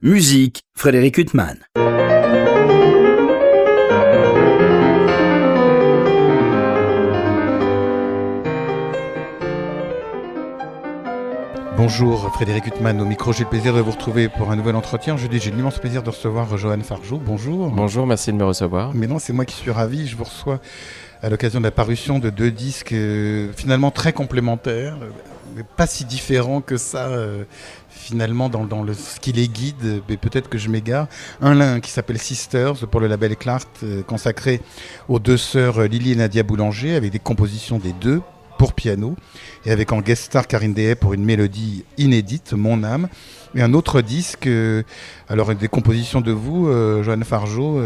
Musique, Frédéric Huttman. Bonjour Frédéric Huttman, au micro, j'ai le plaisir de vous retrouver pour un nouvel entretien. Jeudi, j'ai l'immense plaisir de recevoir Johan Fargeau. Bonjour. Bonjour, merci de me recevoir. Mais non, c'est moi qui suis ravi. Je vous reçois à l'occasion de la parution de deux disques finalement très complémentaires, mais pas si différents que ça finalement dans ce qui les guide, mais peut-être que je m'égare. L'un qui s'appelle Sisters pour le label Clart, consacré aux deux sœurs Lily et Nadia Boulanger, avec des compositions des deux pour piano, et avec en guest star Karine Dehaye pour une mélodie inédite, Mon âme. Et un autre disque, alors des compositions de vous, Johan Fargeau,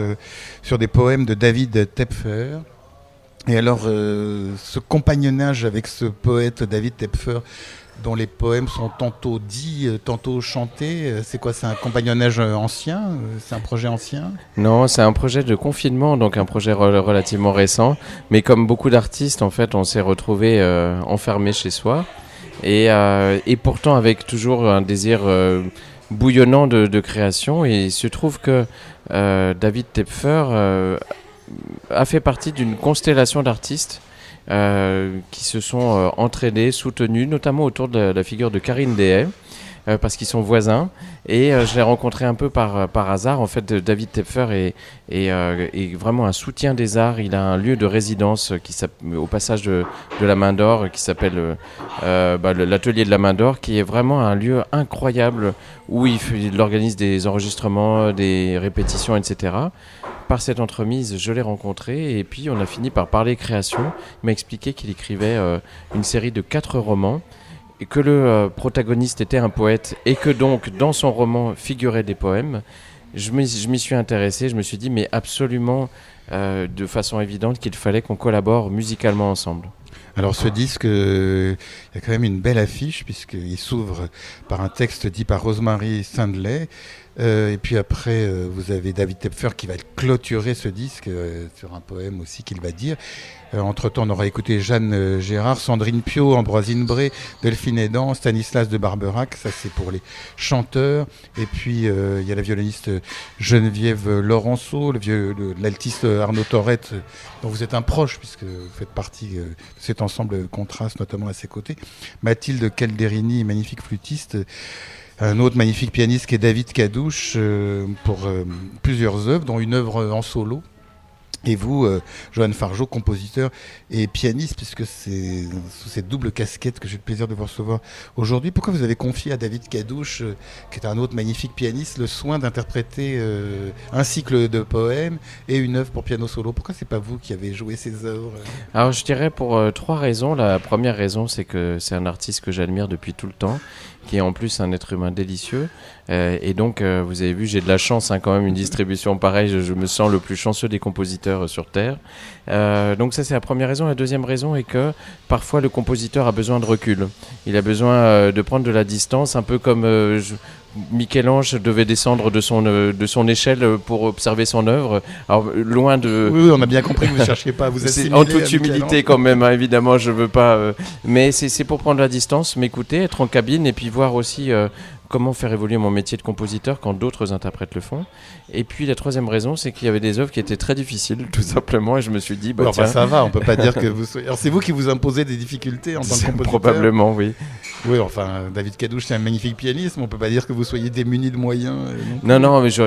sur des poèmes de David Tepfer. Et alors, ce compagnonnage avec ce poète David Tepfer, dont les poèmes sont tantôt dits, tantôt chantés, c'est quoi? C'est un compagnonnage ancien? C'est un projet ancien? Non, c'est un projet de confinement, donc un projet relativement récent. Mais comme beaucoup d'artistes, en fait, on s'est retrouvés enfermés chez soi. Et pourtant avec toujours un désir bouillonnant de création. Et il se trouve que David Tepfer a fait partie d'une constellation d'artistes qui se sont entraînés, soutenus, notamment autour de la figure de Karine Dehaye, parce qu'ils sont voisins. Et je l'ai rencontré un peu par hasard. En fait, David Tepfer est vraiment un soutien des arts. Il a un lieu de résidence au passage de la Main d'Or, qui s'appelle l'Atelier de la Main d'Or, qui est vraiment un lieu incroyable où il organise des enregistrements, des répétitions, etc. Par cette entremise, je l'ai rencontré et puis on a fini par parler création. Il m'a expliqué qu'il écrivait une série de 4 romans et que le protagoniste était un poète et que donc dans son roman figuraient des poèmes. Je m'y suis intéressé, je me suis dit mais absolument de façon évidente qu'il fallait qu'on collabore musicalement ensemble. Alors ce disque, il y a quand même une belle affiche puisqu'il s'ouvre par un texte dit par Rosemary Sandley. Et puis après, vous avez David Tepfer qui va clôturer ce disque sur un poème aussi qu'il va dire. Entre-temps, on aura écouté Jeanne Gérard, Sandrine Piau, Ambroisine Bré, Delphine Edan, Stanislas de Barberac, ça c'est pour les chanteurs. Et puis il y a la violoniste Geneviève Laurenceau, l'altiste Arnaud Torrette, dont vous êtes un proche puisque vous faites partie de cet ensemble Contraste, notamment à ses côtés. Mathilde Calderini, magnifique flûtiste. Un autre magnifique pianiste qui est David Cadouche pour plusieurs œuvres, dont une œuvre en solo. Et vous, Johan Fargeau, compositeur et pianiste, puisque c'est sous cette double casquette que j'ai le plaisir de vous recevoir aujourd'hui. Pourquoi vous avez confié à David Cadouche, qui est un autre magnifique pianiste, le soin d'interpréter un cycle de poèmes et une œuvre pour piano solo? Pourquoi c'est pas vous qui avez joué ces œuvres? Alors je dirais pour 3 raisons. La première raison, c'est que c'est un artiste que j'admire depuis tout le temps, qui est en plus un être humain délicieux. Et donc, vous avez vu, j'ai de la chance, quand même, une distribution pareille. Je me sens le plus chanceux des compositeurs sur Terre. Donc ça, c'est la première raison. La deuxième raison est que parfois, le compositeur a besoin de recul. Il a besoin de prendre de la distance, un peu comme Michel-Ange devait descendre de son échelle pour observer son œuvre. Alors, loin de... Oui, on a bien compris que vous ne cherchiez pas à vous assimiler. En toute humilité quand même, évidemment, je ne veux pas... mais c'est pour prendre la distance, m'écouter, être en cabine et puis voir aussi... comment faire évoluer mon métier de compositeur quand d'autres interprètes le font. Et puis la troisième raison, c'est qu'il y avait des œuvres qui étaient très difficiles, tout simplement, et je me suis dit, tiens... ça va, on peut pas dire que vous soyez... Alors c'est vous qui vous imposez des difficultés en tant que compositeur? Probablement, oui. Oui, enfin, David Cadouche, c'est un magnifique pianiste, mais on peut pas dire que vous soyez démuni de moyens. Non, mais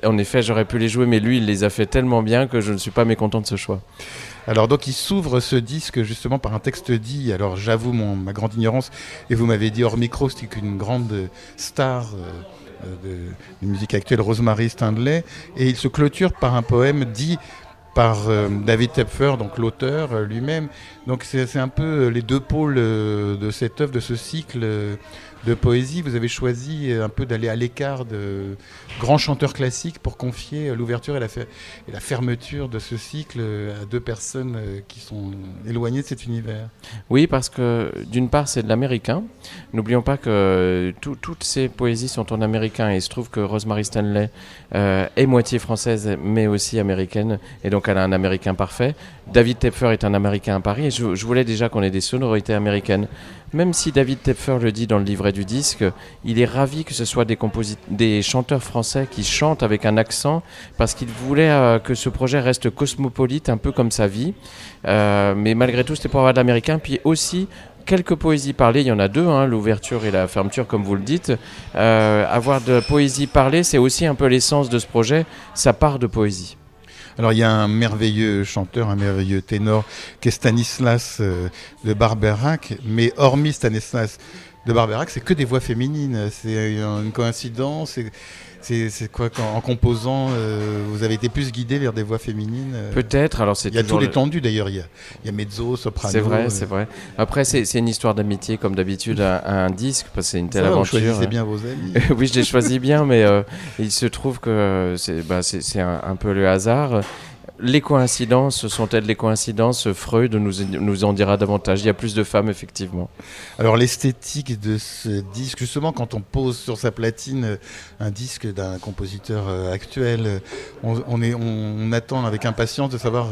en effet, j'aurais pu les jouer, mais lui, il les a fait tellement bien que je ne suis pas mécontent de ce choix. Alors donc il s'ouvre ce disque justement par un texte dit, alors j'avoue ma grande ignorance, et vous m'avez dit hors micro, c'était qu'une grande star de musique actuelle, Rosemary Sandley, et il se clôture par un poème dit par David Tepfer, donc l'auteur lui-même. Donc c'est un peu les deux pôles de cette œuvre, de ce cycle de poésie. Vous avez choisi un peu d'aller à l'écart de grands chanteurs classiques pour confier l'ouverture et la fermeture de ce cycle à deux personnes qui sont éloignées de cet univers. Oui, parce que d'une part c'est de l'américain. N'oublions pas que toutes ces poésies sont en américain, et il se trouve que Rosemary Sandley est moitié française mais aussi américaine, et donc elle a un américain parfait. David Tepfer est un américain à Paris, et je voulais déjà qu'on ait des sonorités américaines. même si David Tepfer le dit dans le livret du disque, il est ravi que ce soit des chanteurs français qui chantent avec un accent, parce qu'il voulait que ce projet reste cosmopolite, un peu comme sa vie. Mais malgré tout, c'était pour avoir de l'américain, puis aussi quelques poésies parlées, il y en a deux, l'ouverture et la fermeture comme vous le dites. Avoir de poésie parlée, c'est aussi un peu l'essence de ce projet, ça part de poésie. Alors il y a un merveilleux chanteur, un merveilleux ténor qui est Stanislas de Barbeyrac, mais hormis Stanislas de Barbeyrac, c'est que des voix féminines. C'est une coïncidence. C'est quoi en composant, vous avez été plus guidé vers des voix féminines Peut-être. Alors il y a tout l'étendue d'ailleurs. Il y a mezzo, soprano. C'est vrai. Après, c'est une histoire d'amitié comme d'habitude à un disque, parce que c'est une telle aventure. Vous choisissez bien vos amis. Oui, je les choisis bien, mais il se trouve que c'est un peu le hasard. Les coïncidences, sont-elles les coïncidences? Freud nous en dira davantage. Il y a plus de femmes, effectivement. Alors l'esthétique de ce disque, justement, quand on pose sur sa platine un disque d'un compositeur actuel, on attend avec impatience de savoir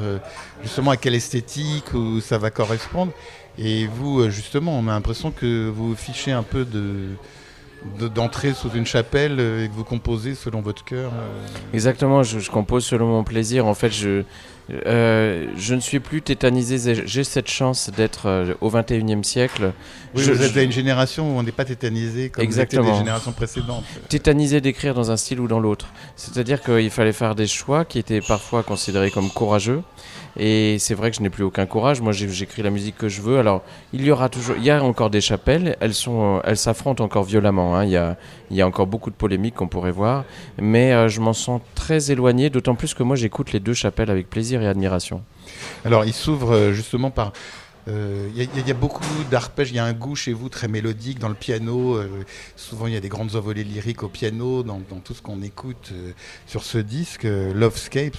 justement à quelle esthétique où ça va correspondre. Et vous, justement, on a l'impression que vous fichez un peu d'entrer sous une chapelle et que vous composez selon votre cœur. Exactement, je compose selon mon plaisir. En fait, je ne suis plus tétanisé. J'ai cette chance d'être au XXIe siècle. Oui, vous êtes à une génération où on n'est pas tétanisé comme c'était des générations précédentes. Tétanisé d'écrire dans un style ou dans l'autre. C'est-à-dire qu'il fallait faire des choix qui étaient parfois considérés comme courageux. Et c'est vrai que je n'ai plus aucun courage. Moi, j'écris la musique que je veux. Alors, il y a encore des chapelles. Elles s'affrontent encore violemment. Il y a encore beaucoup de polémiques qu'on pourrait voir. Mais je m'en sens très éloigné, d'autant plus que moi, j'écoute les deux chapelles avec plaisir et admiration. Alors, il s'ouvre justement par... Il y a beaucoup d'arpèges, il y a un goût chez vous très mélodique dans le piano. Souvent, il y a des grandes envolées lyriques au piano dans tout ce qu'on écoute sur ce disque, Lovescape.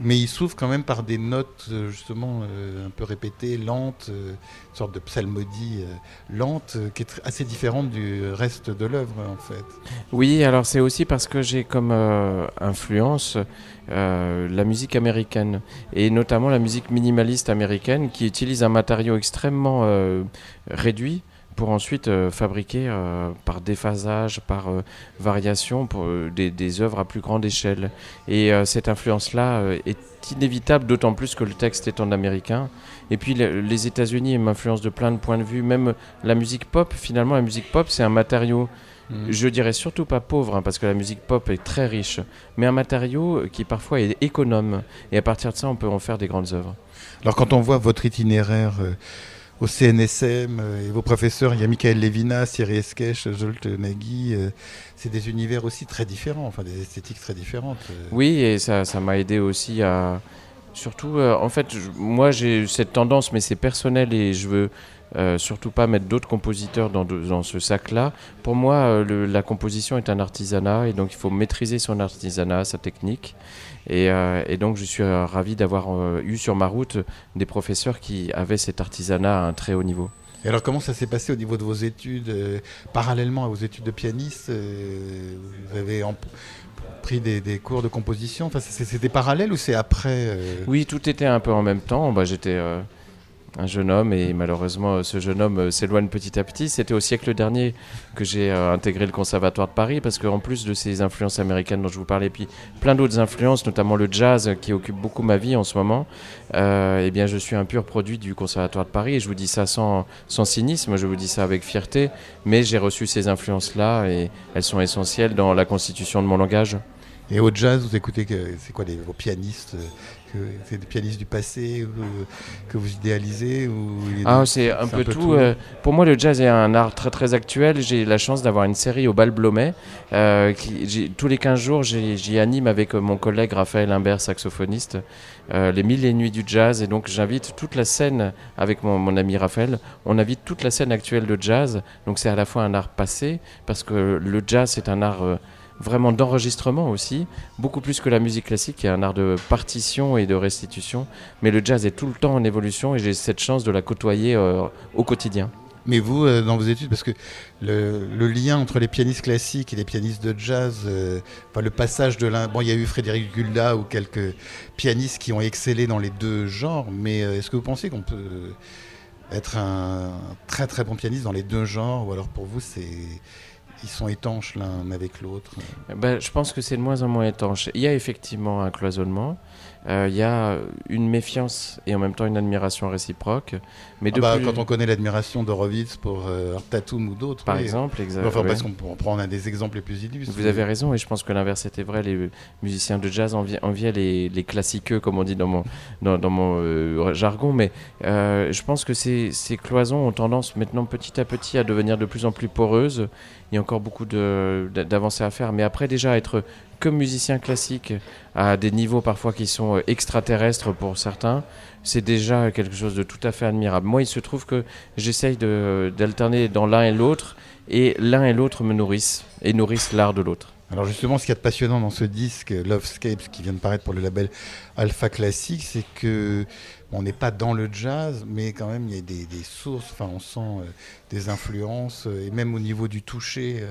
Mais il s'ouvre quand même par des notes justement un peu répétées, lentes, une sorte de psalmodie lente, qui est assez différente du reste de l'œuvre en fait. Oui, alors c'est aussi parce que j'ai comme influence la musique américaine, et notamment la musique minimaliste américaine, qui utilise un matériau extrêmement réduit pour ensuite fabriquer par déphasage, par variation, pour des œuvres à plus grande échelle. Et cette influence-là est inévitable, d'autant plus que le texte est en américain. Et puis les États-Unis m'influencent de plein de points de vue, même la musique pop. Finalement, la musique pop, c'est un matériau, je dirais surtout pas pauvre, parce que la musique pop est très riche, mais un matériau qui parfois est économe. Et à partir de ça, on peut en faire des grandes œuvres. Alors quand on voit votre itinéraire au CNSM et vos professeurs, il y a Michael Levinas, Thierry Esquèche, Zsolt Nagy, c'est des univers aussi très différents, enfin des esthétiques très différentes. Oui, et ça m'a aidé aussi à... Surtout, en fait, moi j'ai cette tendance, mais c'est personnel et je veux surtout pas mettre d'autres compositeurs dans ce sac-là. Pour moi, la composition est un artisanat, et donc il faut maîtriser son artisanat, sa technique. Et donc je suis ravi d'avoir eu sur ma route des professeurs qui avaient cet artisanat à un très haut niveau. Et alors comment ça s'est passé au niveau de vos études, parallèlement à vos études de pianiste, vous avez pris des cours de composition, enfin, c'était parallèle ou c'est après Oui, tout était un peu en même temps. J'étais un jeune homme, et malheureusement ce jeune homme s'éloigne petit à petit. C'était au siècle dernier que j'ai intégré le Conservatoire de Paris, parce qu'en plus de ces influences américaines dont je vous parlais, puis plein d'autres influences, notamment le jazz qui occupe beaucoup ma vie en ce moment, eh bien je suis un pur produit du Conservatoire de Paris, et je vous dis ça sans cynisme, je vous dis ça avec fierté, mais j'ai reçu ces influences-là et elles sont essentielles dans la constitution de mon langage. Et au jazz, vous écoutez, c'est quoi vos pianistes c'est des pianistes du passé que vous idéalisez c'est un peu tout. Pour moi, le jazz est un art très très actuel. J'ai la chance d'avoir une série au Bal Blomet. Tous les 15 jours, j'y anime avec mon collègue Raphaël Imbert, saxophoniste, les 1000 et nuits du jazz. Et donc j'invite toute la scène, avec mon ami Raphaël, on invite toute la scène actuelle de jazz. Donc c'est à la fois un art passé, parce que le jazz c'est un art... vraiment d'enregistrement aussi, beaucoup plus que la musique classique, qui est un art de partition et de restitution. Mais le jazz est tout le temps en évolution, et j'ai cette chance de la côtoyer au quotidien. Mais vous, dans vos études, parce que le lien entre les pianistes classiques et les pianistes de jazz, le passage de l'un... Bon, il y a eu Frédéric Gulda ou quelques pianistes qui ont excellé dans les deux genres, mais est-ce que vous pensez qu'on peut être un très très bon pianiste dans les deux genres, ou alors pour vous ils sont étanches l'un avec l'autre? Je pense que c'est de moins en moins étanche. Il y a effectivement un cloisonnement, il y a une méfiance et en même temps une admiration réciproque. Mais Quand on connaît l'admiration d'Horowitz pour Art Tatum ou d'autres. Par exemple, exactement. Parce qu'on prend un des exemples les plus illustres. Vous avez raison, et je pense que l'inverse était vrai. Les musiciens de jazz enviaient les classiqueux, comme on dit dans mon jargon. Mais je pense que ces cloisons ont tendance maintenant petit à petit à devenir de plus en plus poreuses. Il y a encore beaucoup d'avancées à faire. Mais après, déjà, être comme musicien classique à des niveaux parfois qui sont extraterrestres pour certains, c'est déjà quelque chose de tout à fait admirable. Moi, il se trouve que j'essaye d'alterner dans l'un et l'autre, et l'un et l'autre me nourrissent, et nourrissent l'art de l'autre. Alors justement, ce qu'il y a de passionnant dans ce disque Lovescapes qui vient de paraître pour le label Alpha Classique, c'est que on n'est pas dans le jazz, mais quand même il y a des sources, on sent des influences, et même au niveau du toucher.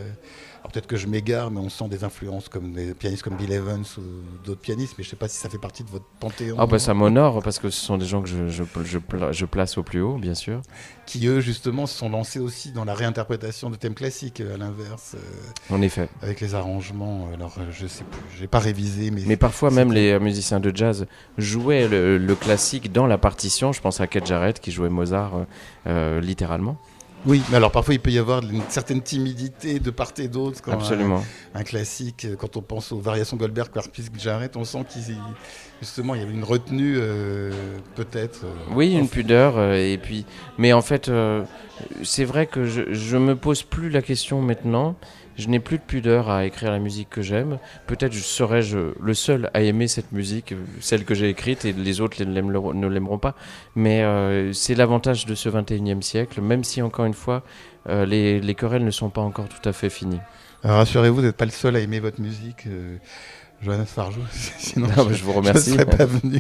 Alors peut-être que je m'égare, mais on sent des influences comme des pianistes comme Bill Evans ou d'autres pianistes, mais je ne sais pas si ça fait partie de votre panthéon. Ça m'honore, parce que ce sont des gens que je place au plus haut, bien sûr. Qui, eux, justement, se sont lancés aussi dans la réinterprétation de thèmes classiques, à l'inverse. En effet. Avec les arrangements, alors je sais plus, je n'ai pas révisé. Mais parfois, même les musiciens de jazz jouaient le classique dans la partition. Je pense à Keith Jarrett qui jouait Mozart littéralement. Oui, mais alors parfois il peut y avoir une certaine timidité de part et d'autre. Absolument. Un classique, quand on pense aux variations Goldberg par Jarrett, on sent justement il y avait une retenue peut-être. Oui, une pudeur. Mais en fait, c'est vrai que je me pose plus la question maintenant. Je n'ai plus de pudeur à écrire la musique que j'aime. Peut-être serais-je le seul à aimer cette musique, celle que j'ai écrite, et les autres ne l'aimeront pas. Mais c'est l'avantage de ce 21e siècle, même si, encore une fois, les querelles ne sont pas encore tout à fait finies. Alors, rassurez-vous, vous n'êtes pas le seul à aimer votre musique. Johannes Fargeau, sinon je vous remercie. Je ne serais pas venu.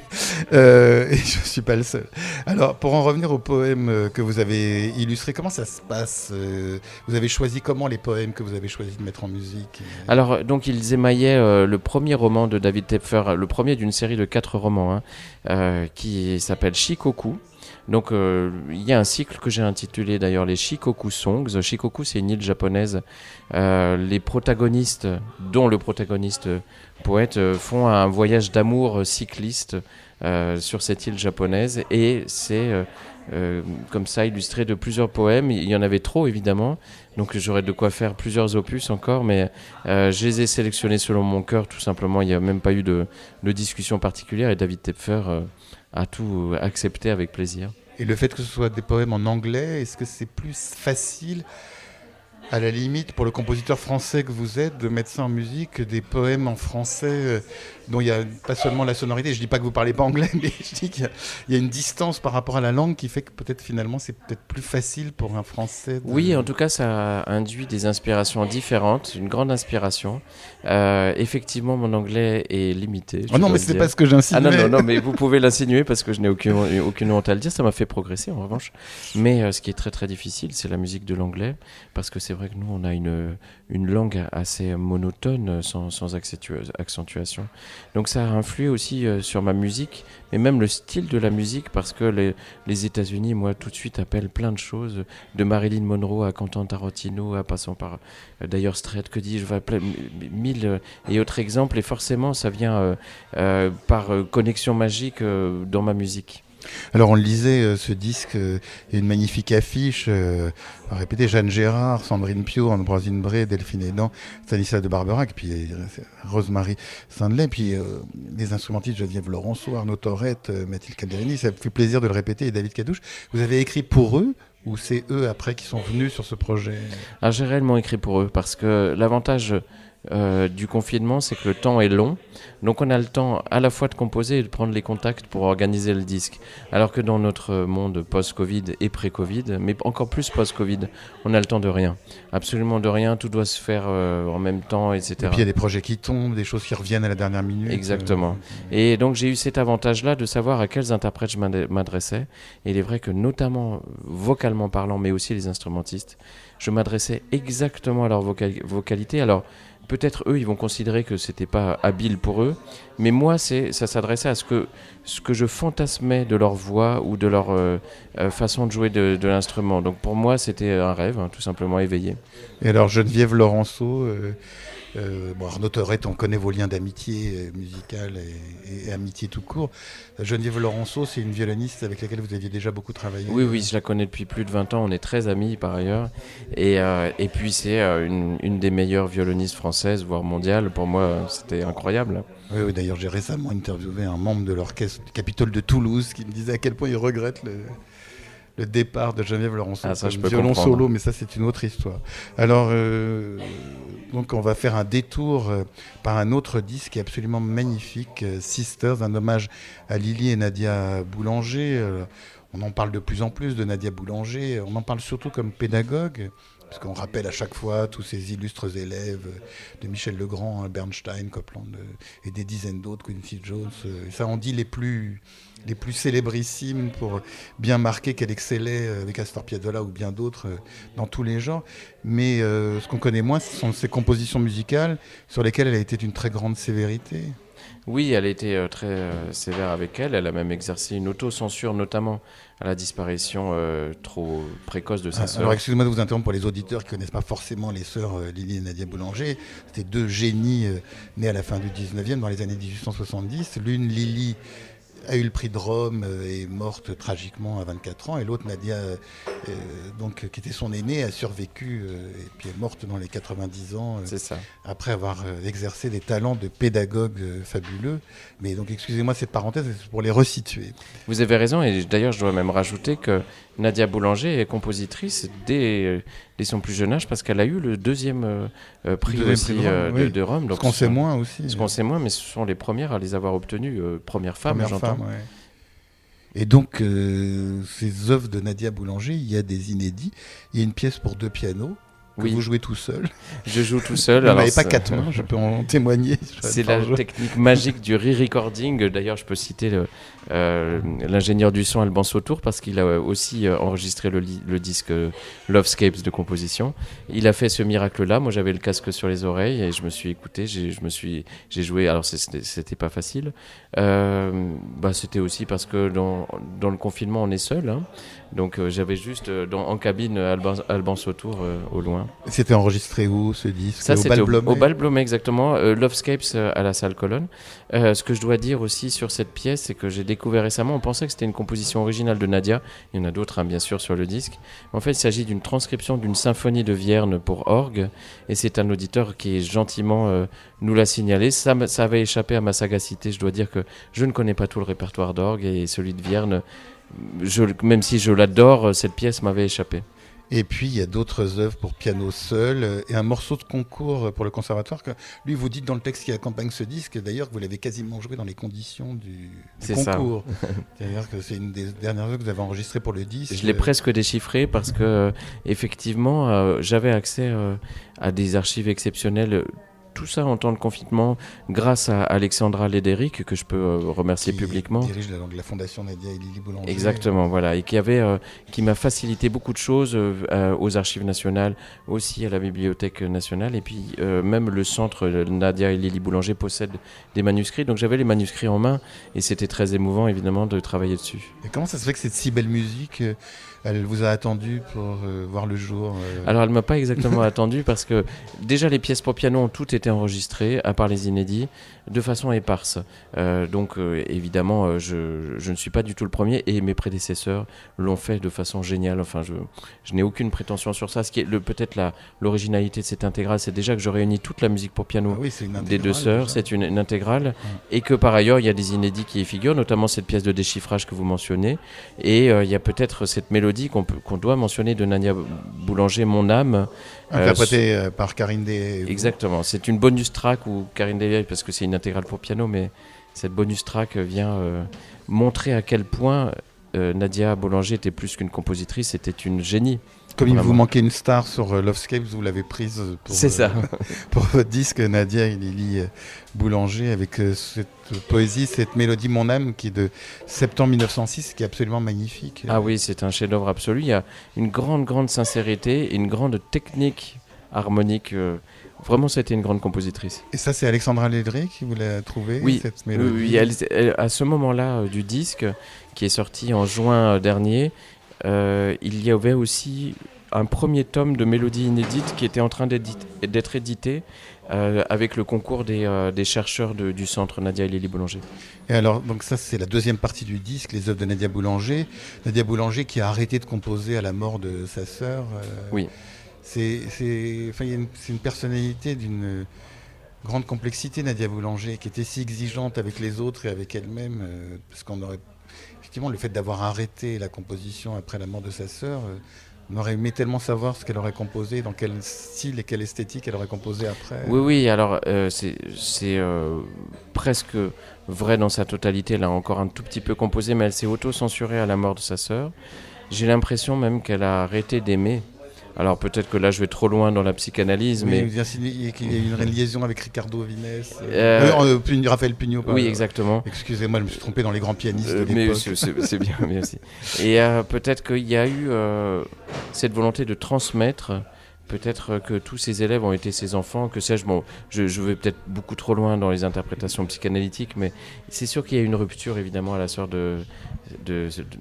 Et je ne suis pas le seul. Alors, pour en revenir aux poèmes que vous avez illustrés, comment ça se passe? Vous avez choisi comment les poèmes que vous avez choisi de mettre en musique? Alors, donc, ils émaillaient le premier roman de David Tepfer, le premier d'une série de 4 romans, qui s'appelle Shikoku. Donc il y a un cycle que j'ai intitulé d'ailleurs les Shikoku Songs. Shikoku, c'est une île japonaise. Les protagonistes, dont le protagoniste poète, font un voyage d'amour cycliste sur cette île japonaise, et c'est comme ça illustré de plusieurs poèmes. Il y en avait trop, évidemment, donc j'aurais de quoi faire plusieurs opus encore, mais je les ai sélectionnés selon mon cœur, tout simplement. Il n'y a même pas eu de discussion particulière, et David Tepfer a tout accepté avec plaisir. Et le fait que ce soit des poèmes en anglais, est-ce que c'est plus facile, à la limite, pour le compositeur français que vous êtes, de mettre ça en musique, que des poèmes en français dont il n'y a pas seulement la sonorité? Je ne dis pas que vous ne parlez pas anglais, mais je dis qu'il y a une distance par rapport à la langue qui fait que peut-être finalement c'est peut-être plus facile pour un français. Oui, en tout cas ça induit des inspirations différentes, une grande inspiration. Effectivement, mon anglais est limité. Oh non, mais ce n'est pas ce que j'insinuais. Ah non, mais vous pouvez l'insinuer, parce que je n'ai aucune honte à le dire. Ça m'a fait progresser, en revanche. Mais ce qui est très très difficile, c'est la musique de l'anglais, parce que c'est vrai que nous on a une langue assez monotone, sans accentuation. Donc ça a influé aussi sur ma musique, mais même le style de la musique, parce que les États-Unis, moi, tout de suite appellent plein de choses, de Marilyn Monroe à Quentin Tarantino, à passant par d'ailleurs Strait, que dis-je, 1000 et autres exemples, et forcément ça vient par connexion magique dans ma musique. Alors on le lisait, ce disque, il y a une magnifique affiche, répétée, Jeanne Gérard, Sandrine Pio, Ambroisine Bray, Delphine Edan, Stanislas de Barberac, puis Rosemary Sandley, puis les instrumentistes Geneviève Laurenceau, Arnaud Torrette, Mathilde Calderini. Ça fait plaisir de le répéter, et David Cadouche. Vous avez écrit pour eux, ou c'est eux après qui sont venus sur ce projet? Alors j'ai réellement écrit pour eux, parce que l'avantage du confinement, c'est que le temps est long, donc on a le temps à la fois de composer et de prendre les contacts pour organiser le disque, alors que dans notre monde post-Covid et pré-Covid, mais encore plus post-Covid, on a le temps de rien, absolument de rien, tout doit se faire en même temps, etc. Et puis il y a des projets qui tombent, des choses qui reviennent à la dernière minute. Exactement. Et donc j'ai eu cet avantage-là de savoir à quels interprètes je m'adressais, et il est vrai que notamment vocalement parlant, mais aussi les instrumentistes, je m'adressais exactement à leur vocalité. Alors peut-être eux, ils vont considérer que c'était pas habile pour eux, mais moi, ça s'adressait à ce que je fantasmais de leur voix ou de leur façon de jouer de l'instrument. Donc pour moi, c'était un rêve, tout simplement éveillé. Et alors Geneviève Laurenceau, Arnaud Thorette, on connaît vos liens d'amitié musicale et amitié tout court. Geneviève Laurenceau, c'est une violoniste avec laquelle vous aviez déjà beaucoup travaillé. Oui, je la connais depuis plus de 20 ans, on est très amis par ailleurs. Et puis c'est une des meilleures violonistes françaises, voire mondiales. Pour moi, c'était incroyable. Oui, d'ailleurs, j'ai récemment interviewé un membre de l'orchestre du Capitole de Toulouse qui me disait à quel point il regrette le départ de Geneviève Laurenceau. Ah, ça, je peux violon comprendre. solo, mais ça, c'est une autre histoire. Alors, donc, on va faire un détour par un autre disque qui est absolument magnifique, Sisters, un hommage à Lily et Nadia Boulanger. On en parle de plus en plus de Nadia Boulanger. On en parle surtout comme pédagogue, parce qu'on rappelle à chaque fois tous ces illustres élèves de Michel Legrand, Bernstein, Copland et des dizaines d'autres, Quincy Jones. Ça en dit les plus célébrissimes pour bien marquer qu'elle excellait avec Astor Piazzolla ou bien d'autres dans tous les genres. Mais ce qu'on connaît moins, ce sont ses compositions musicales sur lesquelles elle a été d'une très grande sévérité. Oui, elle a été très sévère avec elle. Elle a même exercé une autocensure, notamment à la disparition trop précoce de sa sœur. Alors, excusez-moi de vous interrompre pour les auditeurs qui ne connaissent pas forcément les sœurs Lily et Nadia Boulanger. C'était deux génies nés à la fin du 19e, dans les années 1870. L'une, Lily, a eu le prix de Rome et est morte tragiquement à 24 ans. Et l'autre, Nadia, donc, qui était son aînée, a survécu et puis est morte dans les 90 ans. C'est ça. Après avoir exercé des talents de pédagogue fabuleux. Mais donc, excusez-moi cette parenthèse, c'est pour les resituer. Vous avez raison, et d'ailleurs, je dois même rajouter que Nadia Boulanger est compositrice dès son plus jeune âge, parce qu'elle a eu le deuxième prix aussi de Rome. Donc ce qu'on sait moins aussi. Ce qu'on sait moins, mais ce sont les premières à les avoir obtenues. Première femme, j'entends. Ouais. Et donc, ces œuvres de Nadia Boulanger, il y a des inédits. Il y a une pièce pour 2 pianos. Que vous jouez tout seul. Je joue tout seul. Vous n'avez pas 4 mains, je peux en témoigner. C'est la technique magique du re-recording. D'ailleurs, je peux citer l'ingénieur du son Alban Sautour, parce qu'il a aussi enregistré le disque Lovescapes de composition. Il a fait ce miracle-là. Moi, j'avais le casque sur les oreilles et je me suis écouté. J'ai joué. Alors, c'était pas facile. C'était aussi parce que dans le confinement, on est seul. Hein. Donc, j'avais juste en cabine Alban Sautour au loin. C'était enregistré où, ce disque? Ça, c'était au Bal Blomet, exactement. Lovescapes à la salle Colonne. Ce que je dois dire aussi sur cette pièce, c'est que j'ai découvert récemment, on pensait que c'était une composition originale de Nadia. Il y en a d'autres, bien sûr, sur le disque. En fait, il s'agit d'une transcription d'une symphonie de Vierne pour orgue. Et c'est un auditeur qui gentiment nous l'a signalé. Ça avait échappé à ma sagacité. Je dois dire que je ne connais pas tout le répertoire d'orgue. Et celui de Vierne, même si je l'adore, cette pièce m'avait échappé. Et puis, il y a d'autres œuvres pour piano seul et un morceau de concours pour le conservatoire que lui, vous dites dans le texte qui accompagne ce disque, d'ailleurs, que vous l'avez quasiment joué dans les conditions du concours. C'est-à-dire que c'est une des dernières œuvres que vous avez enregistrées pour le disque. Je l'ai presque déchiffré parce que, effectivement, j'avais accès à des archives exceptionnelles. Tout ça en temps de confinement, grâce à Alexandra Lédéric, que je peux remercier publiquement. Qui dirige la fondation Nadia et Lily Boulanger. Exactement, voilà. Et qui m'a facilité beaucoup de choses aux archives nationales, aussi à la Bibliothèque nationale. Et puis, même le centre Nadia et Lily Boulanger possède des manuscrits. Donc, j'avais les manuscrits en main et c'était très émouvant, évidemment, de travailler dessus. Et comment ça se fait que cette si belle musique, elle vous a attendu pour voir le jour Alors, elle ne m'a pas exactement attendu parce que déjà, les pièces pour piano ont toutes été enregistrées, à part les inédits, de façon éparse. Donc, évidemment, je ne suis pas du tout le premier et mes prédécesseurs l'ont fait de façon géniale. Enfin, je n'ai aucune prétention sur ça. Ce qui est peut-être l'originalité de cette intégrale, c'est déjà que je réunis toute la musique pour piano des deux sœurs. C'est une intégrale. Et que par ailleurs, il y a des inédits qui y figurent, notamment cette pièce de déchiffrage que vous mentionnez. Et il y a peut-être cette mélodie qu'on doit mentionner de Nadia Boulanger, Mon âme. Interprétée par Karine Desvieilles. Exactement. C'est une bonus track ou Karine Desvieilles parce que c'est une intégrale pour piano, mais cette bonus track vient montrer à quel point Nadia Boulanger était plus qu'une compositrice, c'était une génie. Comme il vous manquait une star sur Lovescapes, vous l'avez prise pour votre disque, Nadia et Lily Boulanger, avec cette poésie, cette mélodie Mon âme qui est de septembre 1906, qui est absolument magnifique. Ah oui, c'est un chef-d'œuvre absolu. Il y a une grande sincérité, une grande technique harmonique vraiment, ça a été une grande compositrice. Et ça, c'est Alexandra Ledré qui vous l'a trouvé, Oui, cette mélodie? oui, à ce moment-là du disque, qui est sorti en juin dernier, il y avait aussi un premier tome de mélodies inédites qui était en train d'être édité avec le concours des chercheurs du centre Nadia et Lily Boulanger. Et alors, donc ça, c'est la deuxième partie du disque, les œuvres de Nadia Boulanger. Nadia Boulanger qui a arrêté de composer à la mort de sa sœur. Oui. C'est une personnalité d'une grande complexité, Nadia Boulanger, qui était si exigeante avec les autres et avec elle-même, parce qu'on aurait... Effectivement, le fait d'avoir arrêté la composition après la mort de sa sœur, on aurait aimé tellement savoir ce qu'elle aurait composé, dans quel style et quelle esthétique elle aurait composé après. Oui, alors c'est presque vrai dans sa totalité. Elle a encore un tout petit peu composé, mais elle s'est auto-censurée à la mort de sa sœur. J'ai l'impression même qu'elle a arrêté d'aimer. Alors peut-être que là je vais trop loin dans la psychanalyse, mais... Vous insinuez qu'il y a une liaison avec Ricardo Vines, Raphaël Pugnot. Oui, exactement. Excusez-moi, je me suis trompé dans les grands pianistes de mais l'époque. c'est bien, mais aussi. Et peut-être qu'il y a eu cette volonté de transmettre. Peut-être que tous ces élèves ont été ses enfants, que sais-je. Bon, je vais peut-être beaucoup trop loin dans les interprétations psychanalytiques, mais c'est sûr qu'il y a eu une rupture, évidemment, à la sœur de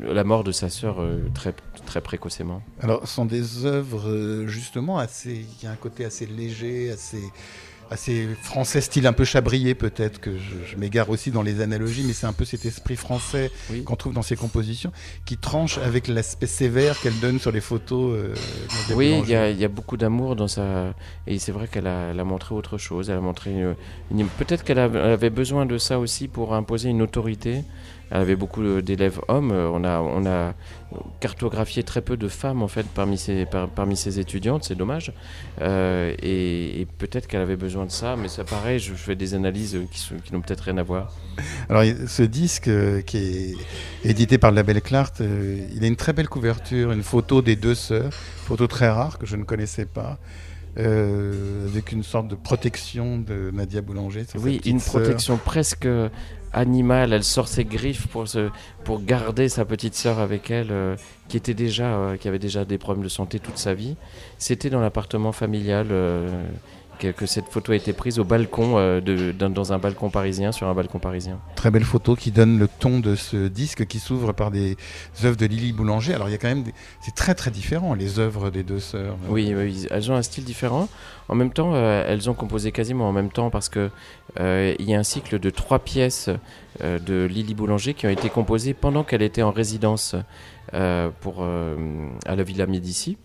la mort de sa sœur très, très précocement. Alors, ce sont des œuvres, justement, assez... Il y a un côté assez léger, assez français, style un peu Chabrier peut-être, que je m'égare aussi dans les analogies, mais c'est un peu cet esprit français qu'on trouve dans ses compositions, qui tranche avec l'aspect sévère qu'elle donne sur les photos. Oui, il y a beaucoup d'amour dans sa... Et c'est vrai qu'elle a montré autre chose, elle a montré peut-être qu'elle avait besoin de ça aussi pour imposer une autorité. Elle avait beaucoup d'élèves hommes. On a cartographié très peu de femmes en fait parmi ses étudiantes. C'est dommage. Et peut-être qu'elle avait besoin de ça, mais ça pareil. Je fais des analyses qui n'ont peut-être rien à voir. Alors ce disque qui est édité par le label Clart, il a une très belle couverture, une photo des deux sœurs, photo très rare que je ne connaissais pas. Avec une sorte de protection de Nadia Boulanger. Oui, une protection presque animale. Elle sort ses griffes pour garder sa petite sœur avec elle, qui avait déjà des problèmes de santé toute sa vie. C'était dans l'appartement familial que cette photo a été prise au balcon, dans un balcon parisien, sur un balcon parisien. Très belle photo qui donne le ton de ce disque qui s'ouvre par des œuvres de Lily Boulanger. Alors il y a quand même c'est très très différent les œuvres des deux sœurs. Oui, elles ont un style différent. En même temps, elles ont composé quasiment en même temps parce que il y a un cycle de 3 pièces de Lily Boulanger qui ont été composées pendant qu'elle était en résidence à la Villa Médicis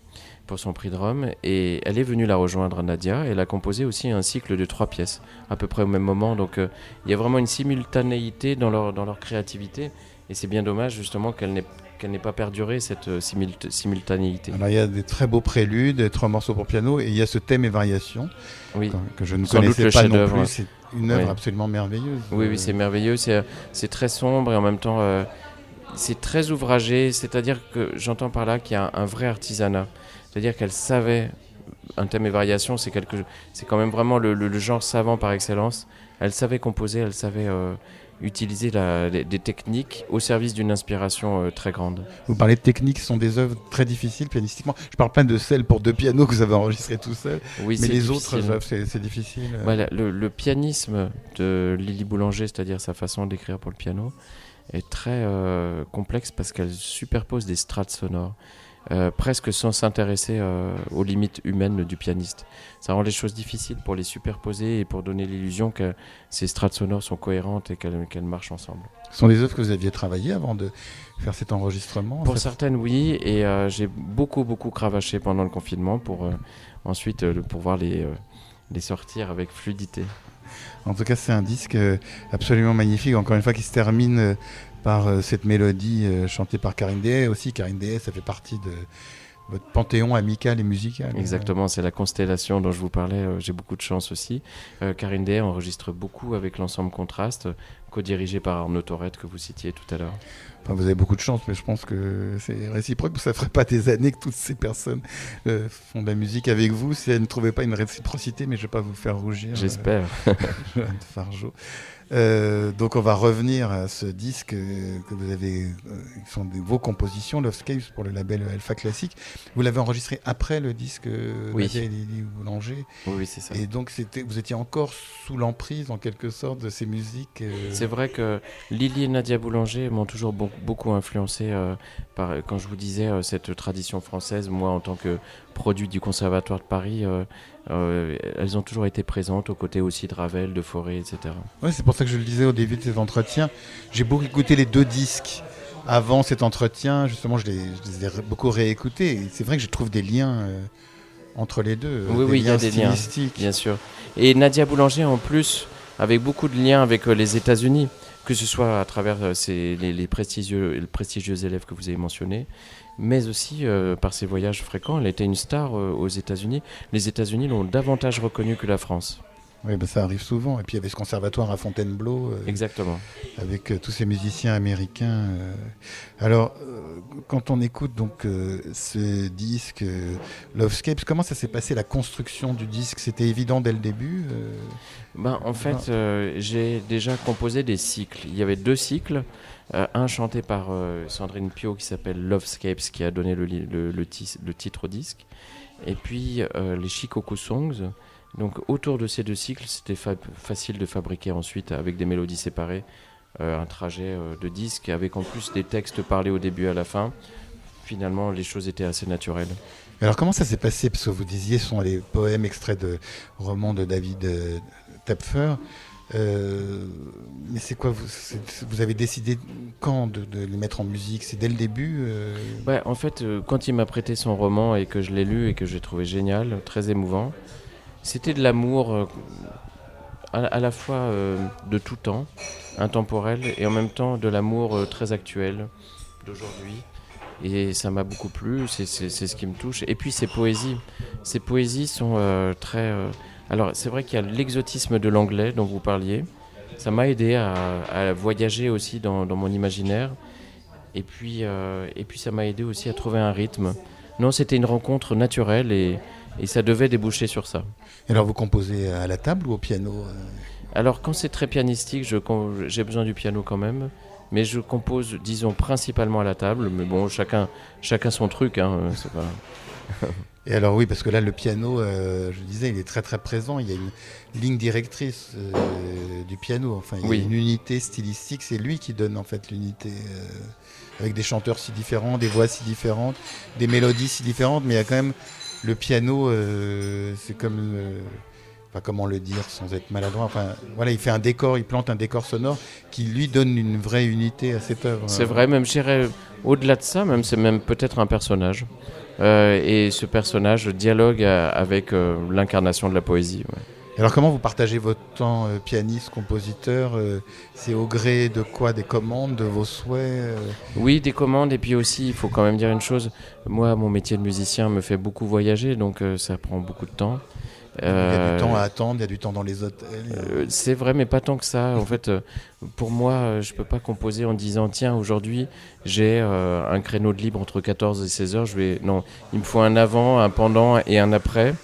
pour son prix de Rome, et elle est venue la rejoindre, Nadia. Elle a composé aussi un cycle de 3 pièces à peu près au même moment, donc il y a vraiment une simultanéité dans leur créativité, et c'est bien dommage justement qu'elle n'ait pas perduré cette simultanéité. Alors il y a des très beaux préludes, 3 morceaux pour piano, et il y a ce thème et variations que je ne connaissais pas non plus. C'est une œuvre absolument merveilleuse. Oui, c'est merveilleux, c'est très sombre et en même temps c'est très ouvragé, c'est-à-dire que j'entends par là qu'il y a un vrai artisanat. C'est-à-dire qu'elle savait, un thème et variation, c'est quand même vraiment le genre savant par excellence. Elle savait composer, elle savait utiliser des techniques au service d'une inspiration très grande. Vous parlez de techniques, ce sont des œuvres très difficiles pianistiquement. Je parle pas de celles pour 2 pianos que vous avez enregistrées tout seul, mais les autres œuvres, c'est difficile. Voilà, le pianisme de Lily Boulanger, c'est-à-dire sa façon d'écrire pour le piano, est très complexe parce qu'elle superpose des strates sonores. Presque sans s'intéresser aux limites humaines du pianiste. Ça rend les choses difficiles pour les superposer et pour donner l'illusion que ces strates sonores sont cohérentes et qu'elles marchent ensemble. Ce sont des œuvres que vous aviez travaillées avant de faire cet enregistrement? Pour certaines, oui, et j'ai beaucoup cravaché pendant le confinement pour ensuite pouvoir les sortir avec fluidité. En tout cas, c'est un disque absolument magnifique, encore une fois, qui se termine par cette mélodie chantée par Karine Dehaye aussi. Karine Dehaye, ça fait partie de votre panthéon amical et musical. Exactement, c'est la constellation dont je vous parlais. J'ai beaucoup de chance aussi. Karine Dehaye enregistre beaucoup avec l'ensemble Contraste, co-dirigé par Arnaud Torette que vous citiez tout à l'heure. Enfin, vous avez beaucoup de chance, mais je pense que c'est réciproque. Ça ne ferait pas des années que toutes ces personnes font de la musique avec vous si elles ne trouvaient pas une réciprocité, mais je ne vais pas vous faire rougir. J'espère. Johan Fargeau. Donc on va revenir à ce disque que vous avez, qui sont vos compositions, Lovescapes pour le label Alpha Classique. Vous l'avez enregistré après le disque Nadia et Lily Boulanger. Oui, c'est ça. Et donc vous étiez encore sous l'emprise en quelque sorte de ces musiques. C'est vrai que Lily et Nadia Boulanger m'ont toujours beaucoup influencé par, quand je vous disais, cette tradition française. Moi, en tant que produit du Conservatoire de Paris, elles ont toujours été présentes aux côtés aussi de Ravel, de Fauré, etc. Oui, c'est pour ça que je le disais au début de cet entretien. J'ai beaucoup écouté les 2 disques avant cet entretien. Justement, je les ai beaucoup réécoutés. Et c'est vrai que je trouve des liens entre les deux. Oui, il y a des liens, bien sûr. Et Nadia Boulanger, en plus, avec beaucoup de liens avec les États-Unis, que ce soit à travers les prestigieux élèves que vous avez mentionnés, mais aussi par ses voyages fréquents. Elle était une star aux États-Unis. Les États-Unis l'ont davantage reconnue que la France. Oui, ça arrive souvent. Et puis il y avait ce conservatoire à Fontainebleau. Exactement. Avec tous ces musiciens américains. Alors, quand on écoute donc ce disque Lovescapes, comment ça s'est passé la construction du disque? C'était évident dès le début En fait, j'ai déjà composé des cycles. Il y avait 2 cycles. Un chanté par Sandrine Pio qui s'appelle Lovescapes, qui a donné le titre au disque. Et puis les Shikoku Songs. Donc autour de ces 2 cycles, c'était facile de fabriquer ensuite, avec des mélodies séparées, un trajet de disque, avec en plus des textes parlés au début et à la fin. Finalement, les choses étaient assez naturelles. Alors comment ça s'est passé? Parce que vous disiez, ce sont les poèmes extraits de romans de David Tepfer. Mais c'est quoi, vous avez décidé quand de les mettre en musique? C'est dès le début En fait, quand il m'a prêté son roman et que je l'ai lu et que j'ai trouvé génial, très émouvant, c'était de l'amour à la fois de tout temps, intemporel, et en même temps de l'amour très actuel, d'aujourd'hui. Et ça m'a beaucoup plu, c'est ce qui me touche. Et puis ces poésies sont très... Alors c'est vrai qu'il y a l'exotisme de l'anglais dont vous parliez. Ça m'a aidé à voyager aussi dans mon imaginaire. Et puis ça m'a aidé aussi à trouver un rythme. Non, c'était une rencontre naturelle et ça devait déboucher sur ça. Et alors vous composez à la table ou au piano Alors quand c'est très pianistique, j'ai besoin du piano quand même. Mais je compose, disons, principalement à la table. Mais bon, chacun son truc. C'est pas... Et alors oui, parce que là, le piano, je disais, il est très très présent. Il y a une ligne directrice du piano. Enfin, il y a une unité stylistique. C'est lui qui donne en fait l'unité, avec des chanteurs si différents, des voix si différentes, des mélodies si différentes. Mais il y a quand même le piano. C'est comme, comment le dire sans être maladroit. Enfin, voilà, il fait un décor, il plante un décor sonore qui lui donne une vraie unité à cette œuvre. C'est vrai, même j'irais au-delà de ça. C'est même peut-être un personnage. Et ce personnage dialogue avec l'incarnation de la poésie. Ouais. Alors comment vous partagez votre temps pianiste, compositeur c'est au gré de quoi? Des commandes, de vos souhaits Oui, des commandes, et puis aussi, il faut quand même dire une chose. Moi, mon métier de musicien me fait beaucoup voyager, donc ça prend beaucoup de temps. Il y a du temps à attendre, il y a du temps dans les hôtels. C'est vrai, mais pas tant que ça. En fait, pour moi, je peux pas composer en disant tiens, aujourd'hui, j'ai un créneau de libre entre 14 et 16 heures. Non, il me faut un avant, un pendant et un après.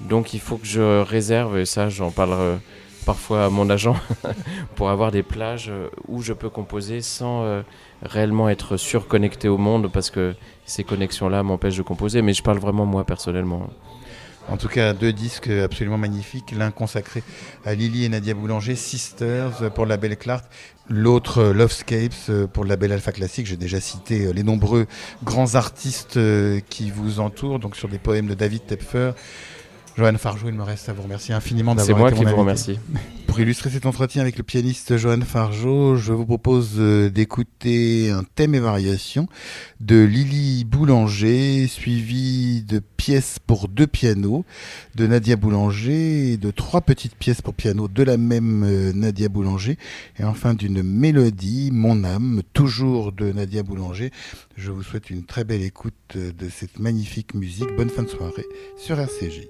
Donc, il faut que je réserve, et ça, j'en parle parfois à mon agent, pour avoir des plages où je peux composer sans réellement être surconnecté au monde, parce que ces connexions-là m'empêchent de composer. Mais je parle vraiment moi personnellement. En tout cas, 2 disques absolument magnifiques. L'un consacré à Lily et Nadia Boulanger, Sisters pour le label Clark. L'autre, Lovescapes pour le label Alpha Classique. J'ai déjà cité les nombreux grands artistes qui vous entourent, donc sur des poèmes de David Tepfer. Johan Fargeau, il me reste à vous remercier infiniment d'avoir été mon invité. C'est moi qui vous remercie. Pour illustrer cet entretien avec le pianiste Johan Fargeau, je vous propose d'écouter un thème et variation de Lily Boulanger, suivi de pièces pour 2 pianos de Nadia Boulanger, et de 3 petites pièces pour piano de la même Nadia Boulanger, et enfin d'une mélodie, Mon âme, toujours de Nadia Boulanger. Je vous souhaite une très belle écoute de cette magnifique musique. Bonne fin de soirée sur RCJ.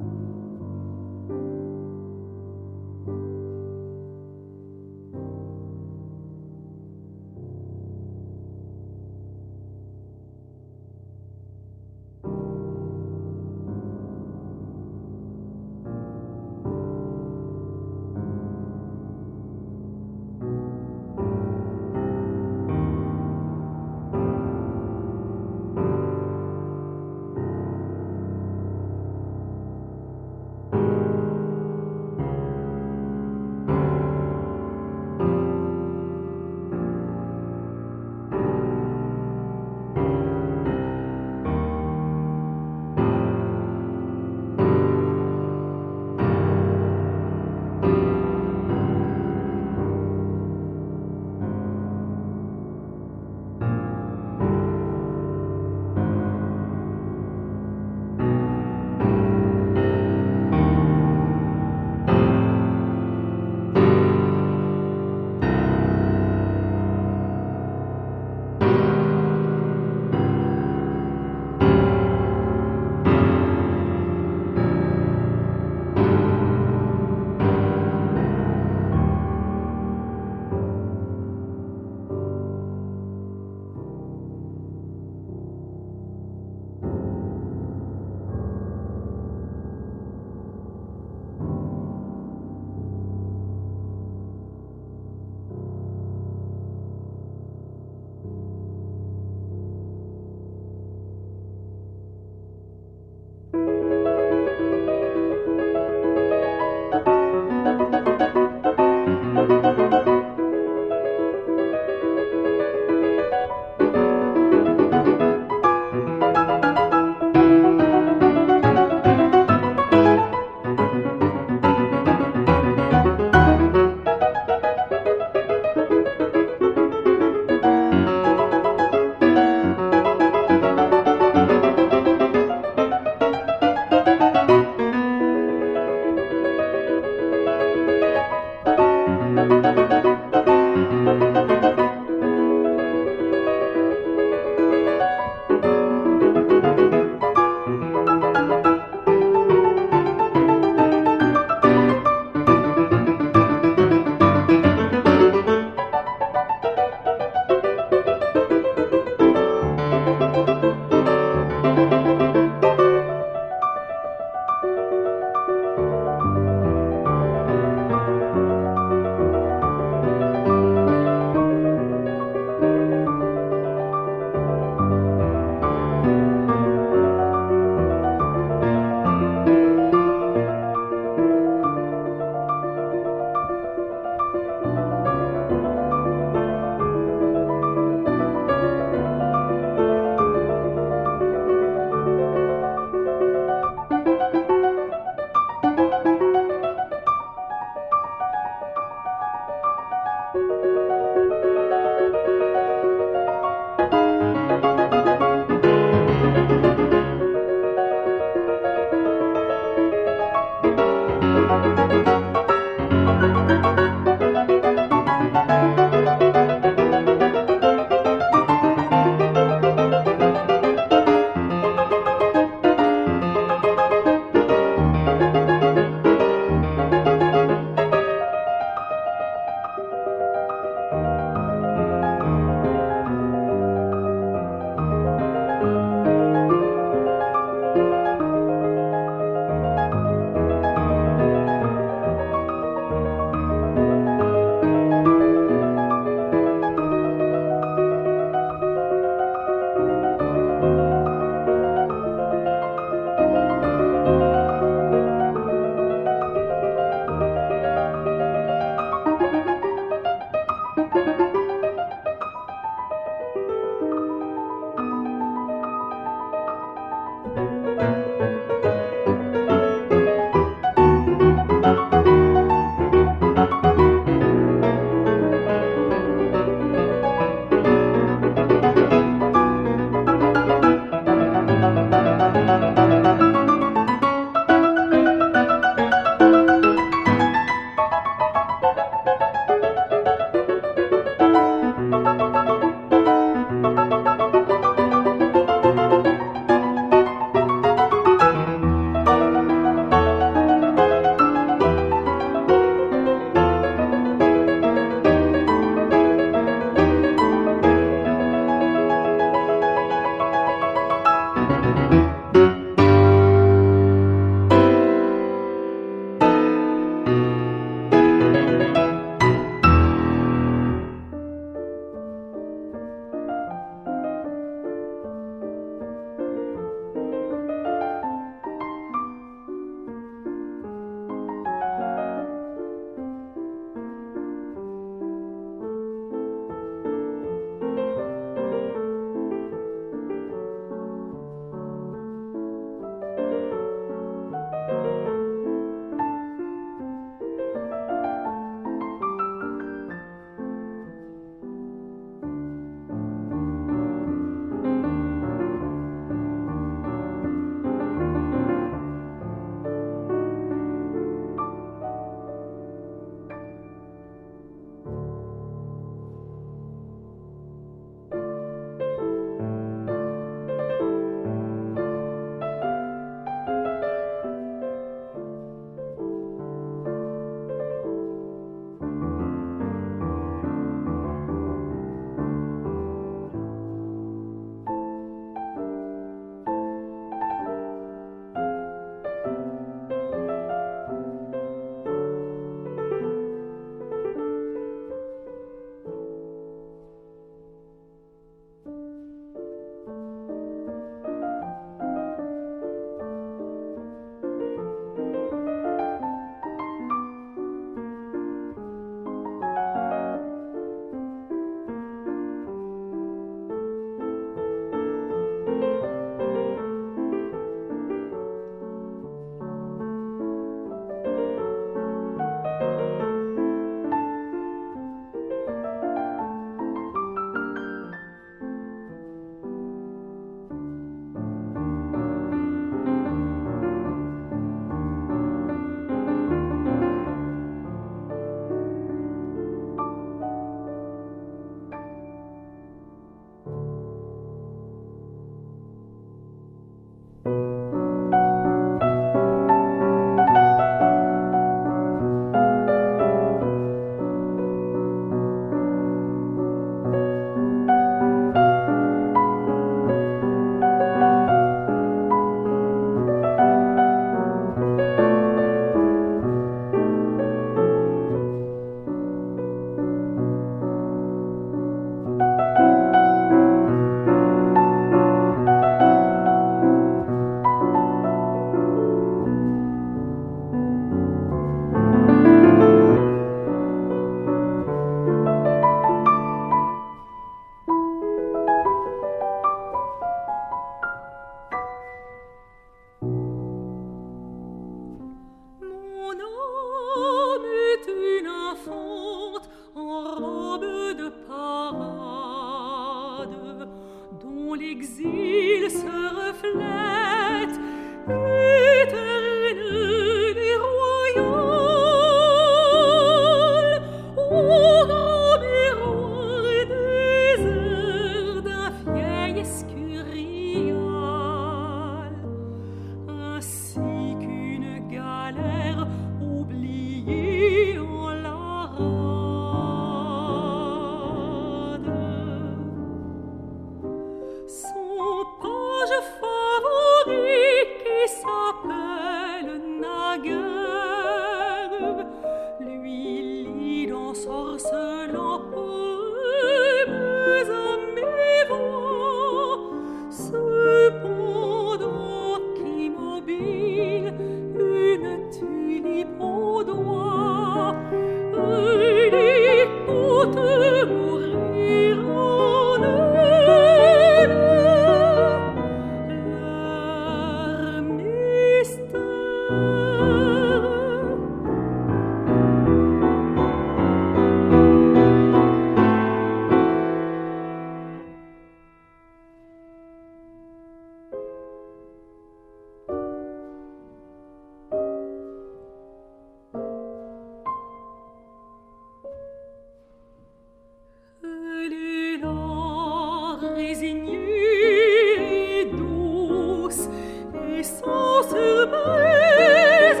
et sans surprise,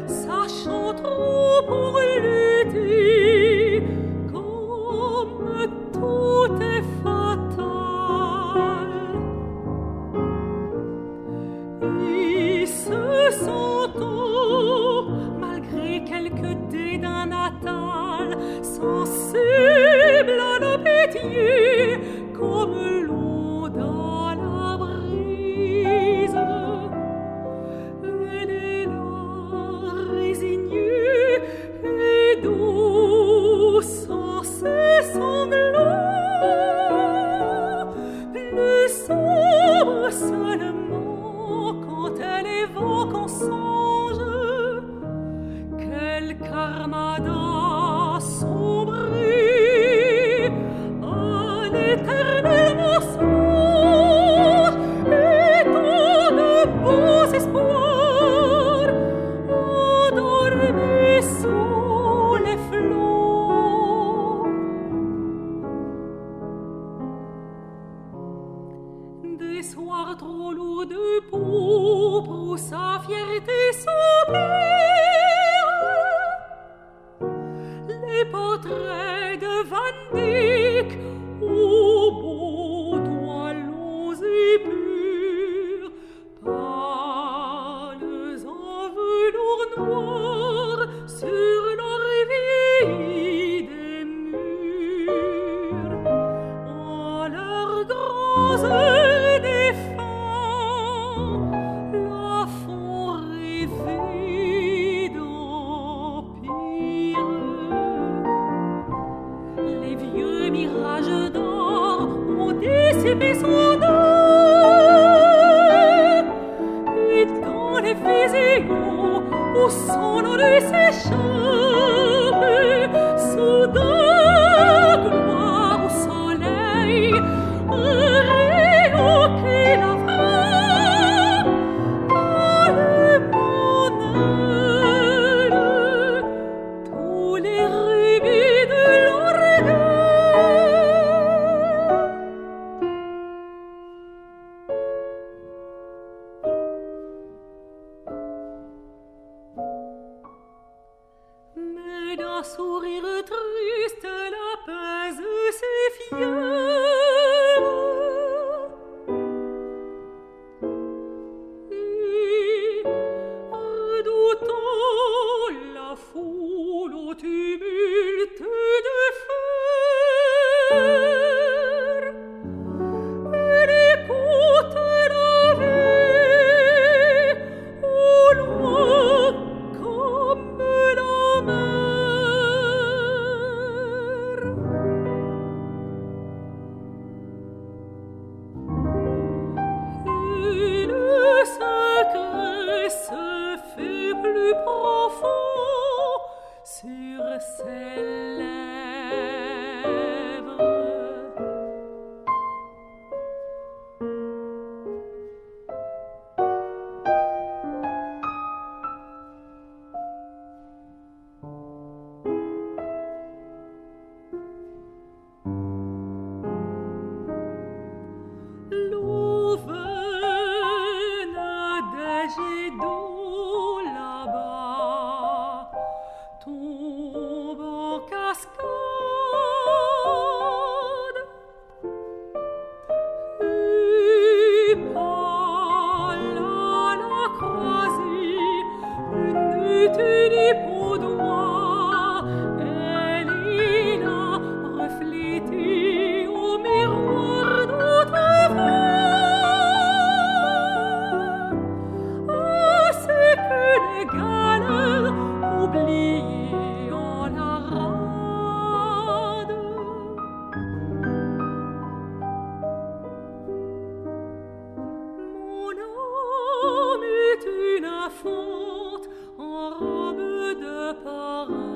sachant trop pour lutter, comme tout est fatal. Et se sentant, malgré quelques dédains natal, sensible à nos pitiés, comme l'eau dans la brise, elle est là, résignée et douce, sans ses sanglots, plus sombre seulement quand elle évoque en songe quelque armada sombrée à l'éternel mensonge et tant de beaux espoirs endormis sous les flots. Des soirs trop lourds de pourpre où sa fierté soupire, les portraits de Van Dyck aux beaux doigts longs et purs, pâles en velours noir sur l'orvie des murs, en leurs grands yeux défunts la font rêver d'empire. Les vieux mirages d'or ont dissipé son odeur, et dans les Visigoths où son odeur s'échappe, soudain gloire au soleil, un rayon qui la frappe, mon âme, tous les rubis de l'orgueil. Mais d'un sourire triste l'apaise ses fièvres, et redoutant la foule au tumulte de fer, elle écoute la vie au loin comme la mer. Et le secret se fait plus profond sur ses lèvres. L'auvergne des jets d'eau là-bas tombe en cascade, et par là la croisée, une tulipe au doigt, elle est là, reflétée au miroir d'autrefois. Ah, c'est que les galères oubliées en la rade. Mon âme est une infante en robe de parade.